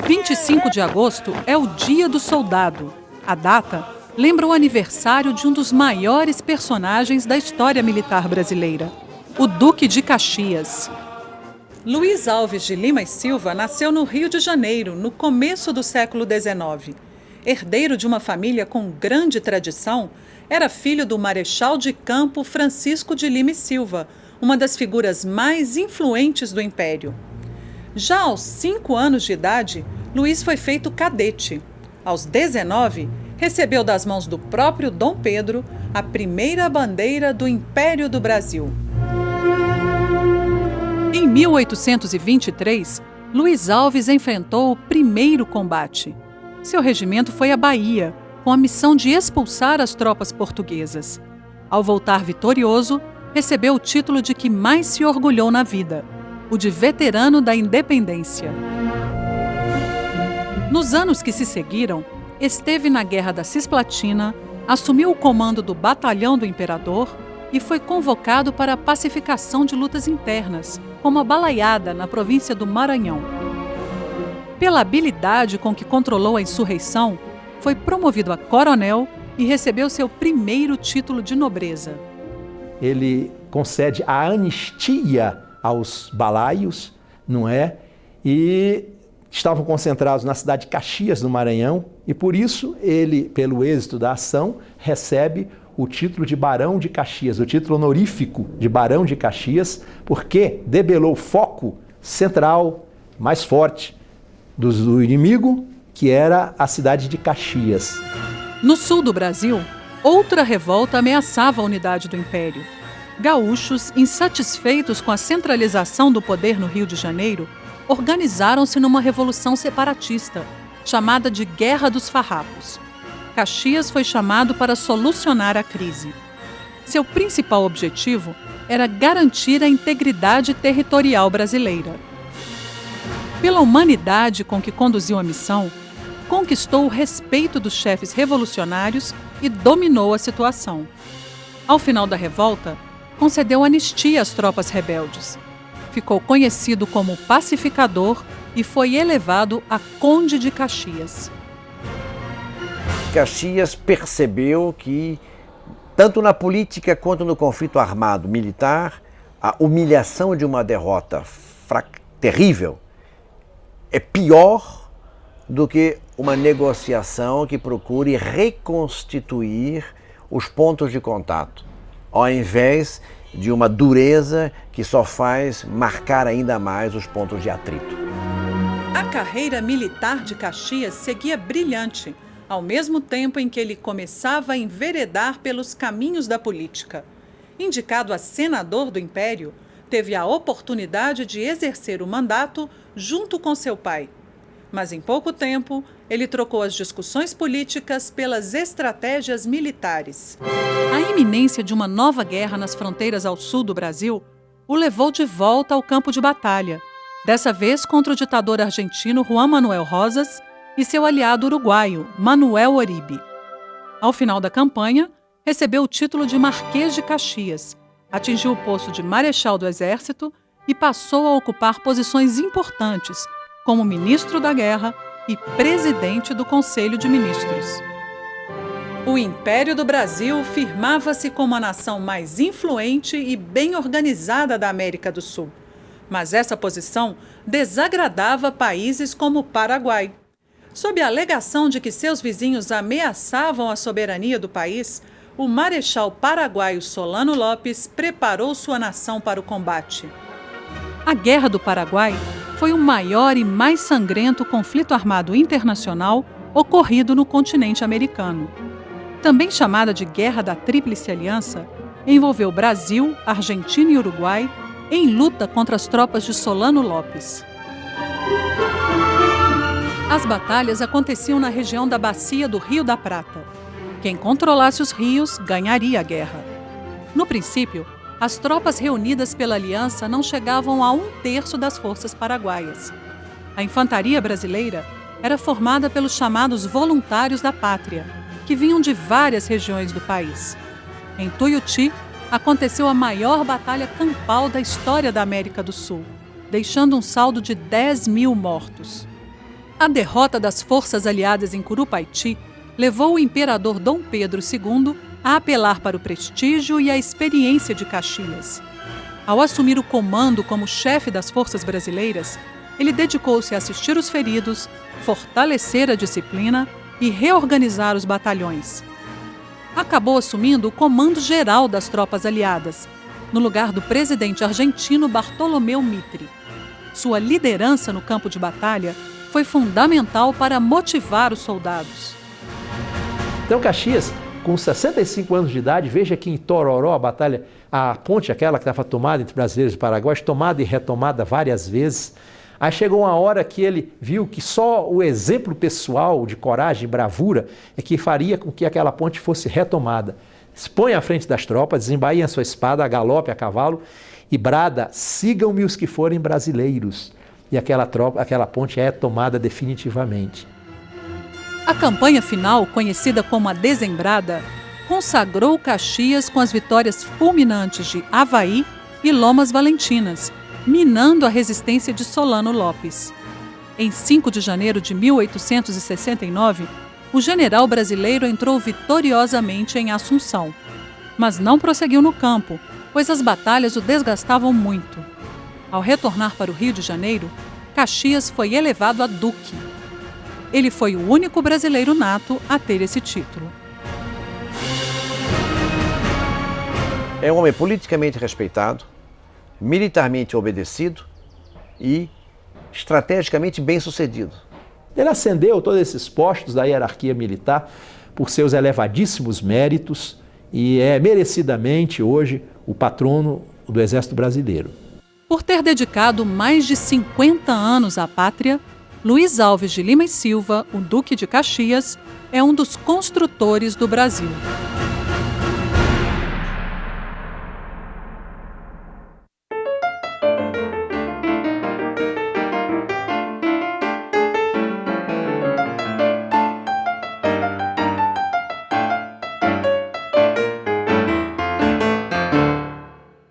25 de agosto é o Dia do Soldado. A data lembra o aniversário de um dos maiores personagens da história militar brasileira, o Duque de Caxias. Luiz Alves de Lima e Silva nasceu no Rio de Janeiro, no começo do século XIX. Herdeiro de uma família com grande tradição, era filho do marechal de campo Francisco de Lima e Silva, uma das figuras mais influentes do Império. Já aos 5 anos de idade, Luiz foi feito cadete. Aos 19, recebeu das mãos do próprio Dom Pedro a primeira bandeira do Império do Brasil. Em 1823, Luiz Alves enfrentou o primeiro combate. Seu regimento foi à Bahia, com a missão de expulsar as tropas portuguesas. Ao voltar vitorioso, recebeu o título de que mais se orgulhou na vida, o de veterano da independência. Nos anos que se seguiram, esteve na Guerra da Cisplatina, assumiu o comando do Batalhão do Imperador e foi convocado para a pacificação de lutas internas, como a Balaiada, na província do Maranhão. Pela habilidade com que controlou a insurreição, foi promovido a coronel e recebeu seu primeiro título de nobreza. Ele concede a anistia aos balaios, não é? E estavam concentrados na cidade de Caxias, no Maranhão, e por isso ele, pelo êxito da ação, recebe o título de Barão de Caxias, o título honorífico de Barão de Caxias, porque debelou o foco central, mais forte, do inimigo, que era a cidade de Caxias. No sul do Brasil, outra revolta ameaçava a unidade do Império. Gaúchos, insatisfeitos com a centralização do poder no Rio de Janeiro, organizaram-se numa revolução separatista, chamada de Guerra dos Farrapos. Caxias foi chamado para solucionar a crise. Seu principal objetivo era garantir a integridade territorial brasileira. Pela humanidade com que conduziu a missão, conquistou o respeito dos chefes revolucionários e dominou a situação. Ao final da revolta, concedeu anistia às tropas rebeldes. Ficou conhecido como pacificador e foi elevado a Conde de Caxias. Caxias percebeu que, tanto na política quanto no conflito armado militar, a humilhação de uma derrota terrível é pior do que uma negociação que procure reconstituir os pontos de contato, ao invés de uma dureza que só faz marcar ainda mais os pontos de atrito. A carreira militar de Caxias seguia brilhante, ao mesmo tempo em que ele começava a enveredar pelos caminhos da política. Indicado a senador do Império, teve a oportunidade de exercer o mandato junto com seu pai. Mas em pouco tempo, ele trocou as discussões políticas pelas estratégias militares. A iminência de uma nova guerra nas fronteiras ao sul do Brasil o levou de volta ao campo de batalha, dessa vez contra o ditador argentino Juan Manuel Rosas e seu aliado uruguaio, Manuel Oribe. Ao final da campanha, recebeu o título de Marquês de Caxias, atingiu o posto de Marechal do Exército e passou a ocupar posições importantes, como ministro da Guerra e presidente do Conselho de Ministros. O Império do Brasil firmava-se como a nação mais influente e bem organizada da América do Sul. Mas essa posição desagradava países como o Paraguai. Sob a alegação de que seus vizinhos ameaçavam a soberania do país, o marechal paraguaio Solano Lopes preparou sua nação para o combate. A Guerra do Paraguai foi o maior e mais sangrento conflito armado internacional ocorrido no continente americano. Também chamada de Guerra da Tríplice Aliança, envolveu Brasil, Argentina e Uruguai em luta contra as tropas de Solano Lopes. As batalhas aconteciam na região da bacia do Rio da Prata. Quem controlasse os rios ganharia a guerra. No princípio, as tropas reunidas pela aliança não chegavam a 1/3 das forças paraguaias. A infantaria brasileira era formada pelos chamados voluntários da pátria, que vinham de várias regiões do país. Em Tuiuti, aconteceu a maior batalha campal da história da América do Sul, deixando um saldo de 10.000 mortos. A derrota das forças aliadas em Curupaiti levou o imperador Dom Pedro II a apelar para o prestígio e a experiência de Caxias. Ao assumir o comando como chefe das forças brasileiras, ele dedicou-se a assistir os feridos, fortalecer a disciplina e reorganizar os batalhões. Acabou assumindo o comando geral das tropas aliadas, no lugar do presidente argentino Bartolomeu Mitre. Sua liderança no campo de batalha foi fundamental para motivar os soldados. Então Caxias, com 65 anos de idade, veja que em Tororó a ponte aquela que estava tomada entre brasileiros e paraguaios, tomada e retomada várias vezes. Aí chegou uma hora que ele viu que só o exemplo pessoal de coragem e bravura é que faria com que aquela ponte fosse retomada. Se põe à frente das tropas, desembainha sua espada, a galope, a cavalo e brada: sigam-me os que forem brasileiros. E aquela ponte é tomada definitivamente. A campanha final, conhecida como a Dezembrada, consagrou Caxias com as vitórias fulminantes de Avaí e Lomas Valentinas, minando a resistência de Solano Lopes. Em 5 de janeiro de 1869, o general brasileiro entrou vitoriosamente em Assunção, mas não prosseguiu no campo, pois as batalhas o desgastavam muito. Ao retornar para o Rio de Janeiro, Caxias foi elevado a duque. Ele foi o único brasileiro nato a ter esse título. É um homem politicamente respeitado, militarmente obedecido e estrategicamente bem-sucedido. Ele ascendeu todos esses postos da hierarquia militar por seus elevadíssimos méritos e é merecidamente hoje o patrono do Exército Brasileiro. Por ter dedicado mais de 50 anos à pátria, Luiz Alves de Lima e Silva, o Duque de Caxias, é um dos construtores do Brasil.